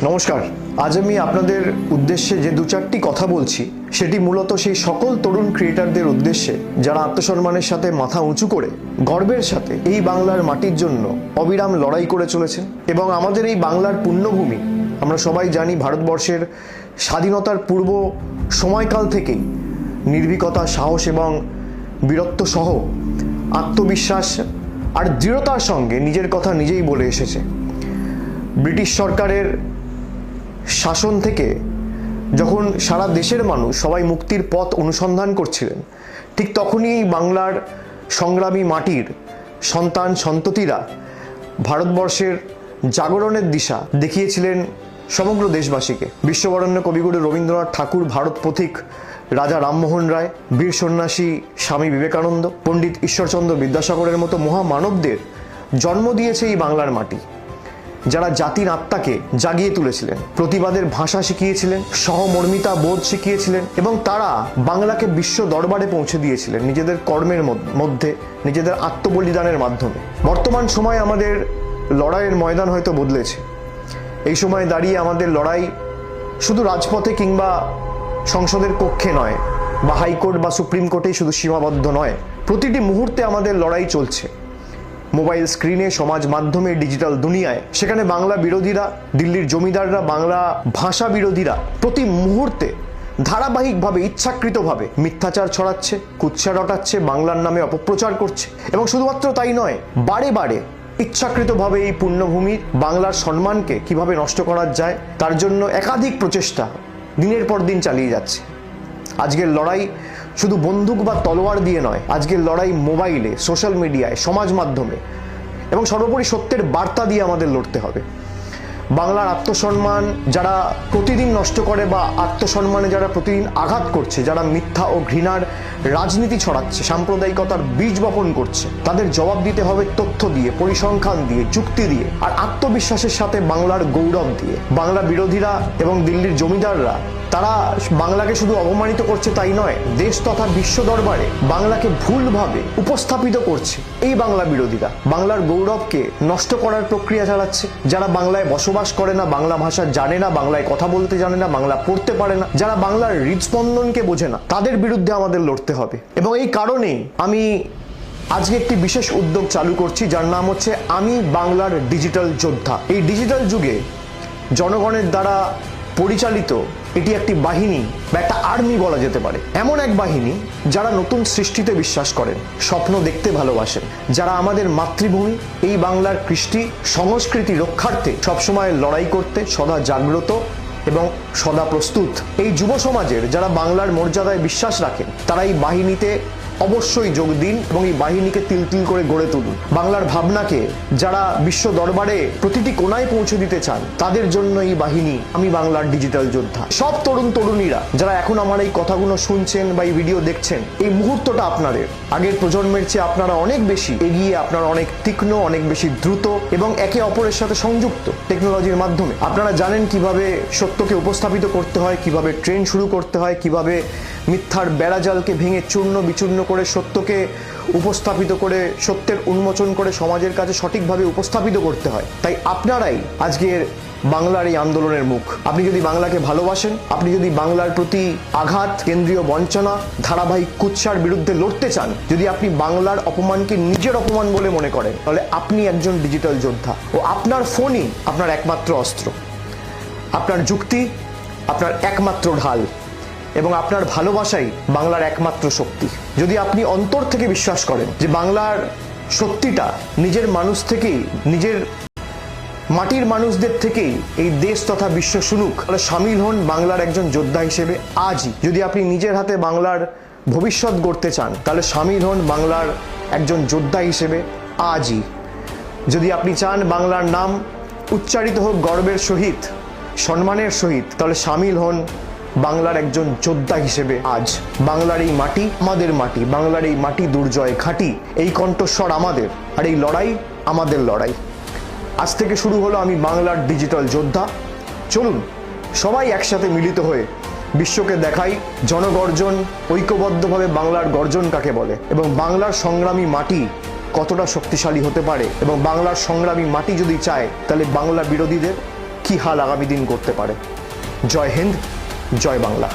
নমস্কার। আজ আমি আপনাদের উদ্দেশ্যে যে দু চারটি কথা বলছি সেটি মূলত সেই সকল তরুণ ক্রিয়েটারদের উদ্দেশ্যে যারা আত্মসম্মানের সাথে মাথা উঁচু করে গর্বের সাথে এই বাংলার মাটির জন্য অবিরাম লড়াই করে চলেছেন। এবং আমাদের এই বাংলার পুণ্যভূমি, আমরা সবাই জানি ভারতবর্ষের স্বাধীনতার পূর্ব সময়কাল থেকেই নির্ভীকতা, সাহস এবং বীরত্ব সহ আত্মবিশ্বাস আর দৃঢ়তার সঙ্গে নিজের কথা নিজেই বলে এসেছে। ব্রিটিশ সরকারের শাসন থেকে যখন সারা দেশের মানুষ সবাই মুক্তির পথ অনুসন্ধান করছিলেন, ঠিক তখনই এই বাংলার সংগ্রামী মাটির সন্তান সন্ততিরা ভারতবর্ষের জাগরণের দিশা দেখিয়েছিলেন সমগ্র দেশবাসীকে। বিশ্ববরেণ্য কবিগুরু রবীন্দ্রনাথ ঠাকুর, ভারত পথিক রাজা রামমোহন রায়, বীর সন্ন্যাসী স্বামী বিবেকানন্দ, পণ্ডিত ঈশ্বরচন্দ্র বিদ্যাসাগরের মতো মহামানবদের জন্ম দিয়েছে এই বাংলার মাটি, যারা জাতির আত্মাকে জাগিয়ে তুলেছিলেন, প্রতিবাদের ভাষা শিখিয়েছিলেন, সহমর্মিতা বোধ শিখিয়েছিলেন এবং তারা বাংলাকে বিশ্ব দরবারে পৌঁছে দিয়েছিলেন নিজেদের কর্মের মধ্যে, নিজেদের আত্মবলিদানের মাধ্যমে। বর্তমান সময় আমাদের লড়াইয়ের ময়দান হয়তো বদলেছে। এই সময় দাঁড়িয়ে আমাদের লড়াই শুধু রাজপথে কিংবা সংসদের কক্ষে নয়, বা হাইকোর্ট বা সুপ্রিম কোর্টেই শুধু সীমাবদ্ধ নয়। প্রতিটি মুহূর্তে আমাদের লড়াই চলছে মোবাইল স্ক্রিনে, সমাজ মাধ্যমে, ডিজিটাল দুনিয়ায়। সেখানে বাংলা বিরোধীরা, দিল্লির জমিদাররা, বাংলা ভাষা বিরোধীরা প্রতি মুহূর্তে ধারাবাহিকভাবে, ইচ্ছাকৃতভাবে মিথ্যাচার ছড়াচ্ছে, কুৎসা রটাচ্ছে, বাংলার নামে অপপ্রচার করছে। এবং শুধুমাত্র তাই নয়, বারে বারে ইচ্ছাকৃতভাবে এই পুণ্যভূমির বাংলার সম্মানকে কিভাবে নষ্ট করা যায় তার জন্য একাধিক প্রচেষ্টা দিনের পর দিন চালিয়ে যাচ্ছে। আজকের লড়াই শুধু বন্দুক বা তলোয়ার দিয়ে নয়, আজকের লড়াই মোবাইলে, সোশ্যাল মিডিয়ায়, সমাজ মাধ্যমে এবং সর্বোপরি সত্যের বার্তা দিয়ে আমাদের লড়তে হবে। বাংলার আত্মসম্মান যারা প্রতিদিন নষ্ট করে বা আত্মসম্মানে যারা প্রতিদিন আঘাত করছে, যারা মিথ্যা ও ঘৃণার রাজনীতি ছড়াচ্ছে, সাম্প্রদায়িকতার বীজ বপন করছে, তাদের জবাব দিতে হবে তথ্য দিয়ে, পরিসংখ্যান দিয়ে, যুক্তি দিয়ে আর আত্মবিশ্বাসের সাথে বাংলার গৌরব দিয়ে। বাংলা বিরোধীরা এবং দিল্লির জমিদাররা তারা বাংলাকে শুধু অপমানিত করছে তাই নয়, দেশ তথা বিশ্ব দরবারে বাংলাকে ভুলভাবে উপস্থাপিত করছে। এই বাংলা বিরোধীরা বাংলার গৌরবকে নষ্ট করার প্রক্রিয়া চালাচ্ছে। যারা বাংলায় বসবাস করে না, বাংলা ভাষা জানে না, বাংলায় কথা বলতে জানে না, বাংলা পড়তে পারে না, যারা বাংলার হৃদস্পন্দনকে বোঝে না, তাদের বিরুদ্ধে আমাদের লড়তে হবে। এবং এই কারণেই আমি আজকে একটি বিশেষ উদ্যোগ চালু করছি, যার নাম হচ্ছে আমি বাংলার ডিজিটাল যোদ্ধা। এই ডিজিটাল যুগে জনগণের দ্বারা পরিচালিত এটি একটি বাহিনী বা একটা আর্মি বলা যেতে পারে। এমন এক বাহিনী যারা নতুন সৃষ্টিতে বিশ্বাস করেন, স্বপ্ন দেখতে ভালোবাসেন, যারা আমাদের মাতৃভূমি এই বাংলার কৃষ্টি সংস্কৃতি রক্ষার্থে সবসময় লড়াই করতে সদা জাগ্রত এবং সদা প্রস্তুত। এই যুব সমাজের যারা বাংলার মর্যাদায় বিশ্বাস রাখেন, তারা এই বাহিনীতে অবশ্যই যোগ দিন এবং এই বাহিনীকে তিল তিল করে গড়ে তুলুন। বাংলার ভাবনাকে যারা বিশ্ব দরবারে প্রতিটি কোণায় পৌঁছে দিতে চান, তাদের জন্য এই বাহিনী আমি বাংলার ডিজিটাল যোদ্ধা। সব তরুণ তরুণীরা যারা এখন আমার এই কথাগুলো শুনছেন বা এই ভিডিও দেখছেন, এই মুহূর্তটা আপনাদের। আগের প্রজন্মের চেয়ে আপনারা অনেক বেশি এগিয়ে, আপনারা অনেক তীক্ষ্ণ, অনেক বেশি দ্রুত এবং একে অপরের সাথে সংযুক্ত টেকনোলজির মাধ্যমে। আপনারা জানেন কিভাবে সত্যকে উপস্থাপিত করতে হয়, কিভাবে ট্রেন শুরু করতে হয়, কিভাবে মিথ্যার বেড়াজালকে ভেঙে চূর্ণ বিচূর্ণ করে সত্যকে উপস্থাপিত করে, সত্যের উন্মোচন করে সমাজের কাছে সঠিকভাবে উপস্থাপিত করতে হয়। তাই আপনারাই আজকের বাংলার এই আন্দোলনের মুখ। আপনি যদি বাংলাকে ভালোবাসেন, আপনি যদি বাংলার প্রতি আঘাত, কেন্দ্রীয় বঞ্চনা, ধারাবাহিক কুৎসার বিরুদ্ধে লড়তে চান, যদি আপনি বাংলার অপমানকে নিজের অপমান বলে মনে করেন, তাহলে আপনি একজন ডিজিটাল যোদ্ধা ও আপনার ফোনই আপনার একমাত্র অস্ত্র, আপনার যুক্তি আপনার একমাত্র ঢাল এবং আপনার ভালোবাসাই বাংলার একমাত্র শক্তি। যদি আপনি অন্তর থেকে বিশ্বাস করেন যে বাংলার সত্যিটা নিজের মানুষ থেকেই, নিজের মাটির মানুষদের থেকেই এই দেশ তথা বিশ্ব শুনুক, তাহলে সামিল হন বাংলার একজন যোদ্ধা হিসেবে আজই। যদি আপনি নিজের হাতে বাংলার ভবিষ্যৎ গড়তে চান, তাহলে সামিল হন বাংলার একজন যোদ্ধা হিসেবে আজই। যদি আপনি চান বাংলার নাম উচ্চারিত হোক গর্বের সহিত, সম্মানের সহিত, তাহলে সামিল হন বাংলার একজন যোদ্ধা হিসেবে আজ। বাংলার এই মাটি আমাদের মাটি, বাংলার এই মাটি দুর্জয় ঘাঁটি, এই কণ্ঠস্বর আমাদের, আর এই লড়াই আমাদের লড়াই। আজ থেকে শুরু হলো আমি বাংলার ডিজিটাল যোদ্ধা। চলুন সবাই একসাথে মিলিত হয়ে বিশ্বকে দেখাই জনগর্জন, ঐক্যবদ্ধভাবে বাংলার গর্জন কাকে বলে এবং বাংলার সংগ্রামী মাটি কতটা শক্তিশালী হতে পারে। এবং বাংলার সংগ্রামী মাটি যদি চায়, তাহলে বাংলা বিরোধীদের কি হাল আগামী দিন করতে পারে। জয় হিন্দ, জয় বাংলা।